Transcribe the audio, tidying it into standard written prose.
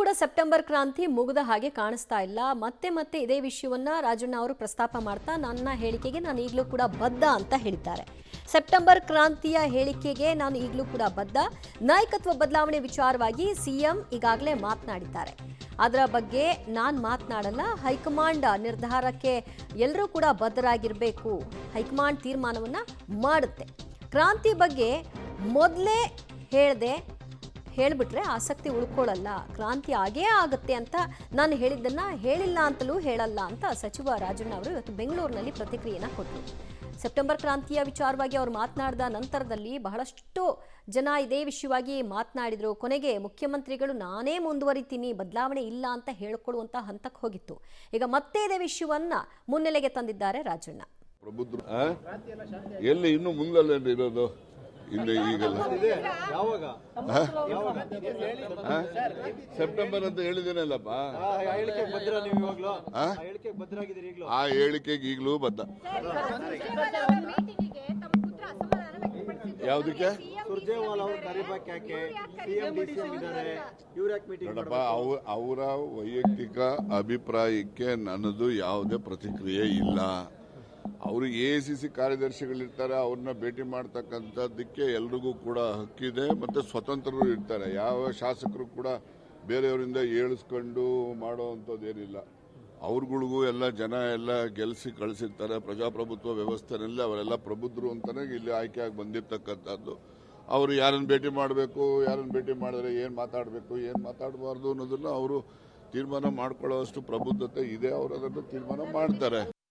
ಕೂಡ ಸೆಪ್ಟೆಂಬರ್ ಕ್ರಾಂತಿ ಮುಗಿದ ಹಾಗೆ ಕಾಣಿಸ್ತಾ ಇಲ್ಲ. ಮತ್ತೆ ಮತ್ತೆ ಇದೇ ವಿಷಯವನ್ನ ರಾಜಣ್ಣ ಅವರು ಪ್ರಸ್ತಾಪ ಮಾಡ್ತಾ ನನ್ನ ಹೇಳಿಕೆಗೆ ನಾನು ಈಗಲೂ ಕೂಡ ಬದ್ಧ ಅಂತ ಹೇಳಿದ್ದಾರೆ. ಸೆಪ್ಟೆಂಬರ್ ಕ್ರಾಂತಿಯ ಹೇಳಿಕೆಗೆ ನಾನು ಈಗಲೂ ಕೂಡ ಬದ್ಧ. ನಾಯಕತ್ವ ಬದಲಾವಣೆ ವಿಚಾರವಾಗಿ ಸಿಎಂ ಈಗಾಗಲೇ ಮಾತನಾಡಿದ್ದಾರೆ. ಅದರ ಬಗ್ಗೆ ನಾನು ಮಾತನಾಡಲ್ಲ. ಹೈಕಮಾಂಡ್ ನಿರ್ಧಾರಕ್ಕೆ ಎಲ್ಲರೂ ಕೂಡ ಬದ್ಧರಾಗಿರಬೇಕು. ಹೈಕಮಾಂಡ್ ತೀರ್ಮಾನವನ್ನ ಮಾಡುತ್ತೆ. ಕ್ರಾಂತಿ ಬಗ್ಗೆ ಮೊದಲೇ ಹೇಳಿಬಿಟ್ರೆ ಆಸಕ್ತಿ ಉಳ್ಕೊಳ್ಳಲ್ಲ. ಕ್ರಾಂತಿ ಆಗೇ ಆಗುತ್ತೆ ಅಂತ ನಾನು ಹೇಳಿದ್ದನ್ನ ಹೇಳಿಲ್ಲ ಅಂತಲೂ ಹೇಳಲ್ಲ ಅಂತ ಸಚಿವ ರಾಜಣ್ಣ ಅವರು ಇವತ್ತು ಬೆಂಗಳೂರಿನಲ್ಲಿ ಪ್ರತಿಕ್ರಿಯೆಯನ್ನು ಕೊಟ್ಟರು. ಸೆಪ್ಟೆಂಬರ್ ಕ್ರಾಂತಿಯ ವಿಚಾರವಾಗಿ ಅವರು ಮಾತನಾಡಿದ ನಂತರದಲ್ಲಿ ಬಹಳಷ್ಟು ಜನ ಇದೇ ವಿಷಯವಾಗಿ ಮಾತನಾಡಿದರು. ಕೊನೆಗೆ ಮುಖ್ಯಮಂತ್ರಿಗಳು ನಾನೇ ಮುಂದುವರಿತೀನಿ, ಬದಲಾವಣೆ ಇಲ್ಲ ಅಂತ ಹೇಳಿಕೊಳ್ಳುವಂತ ಹಂತಕ್ಕೆ ಹೋಗಿತ್ತು. ಈಗ ಮತ್ತೆ ಇದೇ ವಿಷಯವನ್ನ ಮುನ್ನೆಲೆಗೆ ತಂದಿದ್ದಾರೆ ರಾಜಣ್ಣ. ಎಲ್ಲಿ ಇನ್ನು ಮುಂದಲ್ಲ ಇರೋದು, ಹಿಂದೆ ಈಗಲ್ಲ. ಸೆಪ್ಟೆಂಬರ್ ಅಂತ ಹೇಳಿದ್ದೇನಲ್ಲಪ್ಪ, ಆ ಹೇಳಿಕೆಗೆ ಈಗಲೂ ಬದ್ಧ. ಯಾವುದಕ್ಕೆ ನೋಡಪ್ಪ, ಅವರ ವೈಯಕ್ತಿಕ ಅಭಿಪ್ರಾಯಕ್ಕೆ ನನ್ನದು ಯಾವುದೇ ಪ್ರತಿಕ್ರಿಯೆ ಇಲ್ಲ. ಅವರು AICC ಕಾರ್ಯದರ್ಶಿಗಳಿರ್ತಾರೆ, ಅವ್ರನ್ನ ಭೇಟಿ ಮಾಡ್ತಕ್ಕಂಥದ್ದಕ್ಕೆ ಎಲ್ರಿಗೂ ಕೂಡ ಹಕ್ಕಿದೆ, ಮತ್ತು ಸ್ವತಂತ್ರರು ಇರ್ತಾರೆ. ಯಾವ ಶಾಸಕರು ಕೂಡ ಬೇರೆಯವರಿಂದ ಏಳಿಸ್ಕೊಂಡು ಮಾಡೋವಂಥದ್ದೇನಿಲ್ಲ. ಅವ್ರಗಳಿಗೂ ಎಲ್ಲ ಜನ ಎಲ್ಲ ಗೆಲ್ಲಿಸಿ ಕಳಿಸಿರ್ತಾರೆ. ಪ್ರಜಾಪ್ರಭುತ್ವ ವ್ಯವಸ್ಥೆನಲ್ಲಿ ಅವರೆಲ್ಲ ಪ್ರಬುದ್ಧರು ಅಂತಾನೆ ಇಲ್ಲಿ ಆಯ್ಕೆಯಾಗಿ ಬಂದಿರತಕ್ಕಂಥದ್ದು. ಅವರು ಯಾರನ್ನು ಭೇಟಿ ಮಾಡಬೇಕು, ಯಾರನ್ನು ಭೇಟಿ ಮಾಡಿದ್ರೆ ಏನು ಮಾತಾಡಬೇಕು, ಏನು ಮಾತಾಡಬಾರ್ದು ಅನ್ನೋದನ್ನು ಅವರು ತೀರ್ಮಾನ ಮಾಡ್ಕೊಳ್ಳೋಷ್ಟು ಪ್ರಬುದ್ಧತೆ ಇದೆ. ಅವರು ಅದನ್ನು ತೀರ್ಮಾನ ಮಾಡ್ತಾರೆ.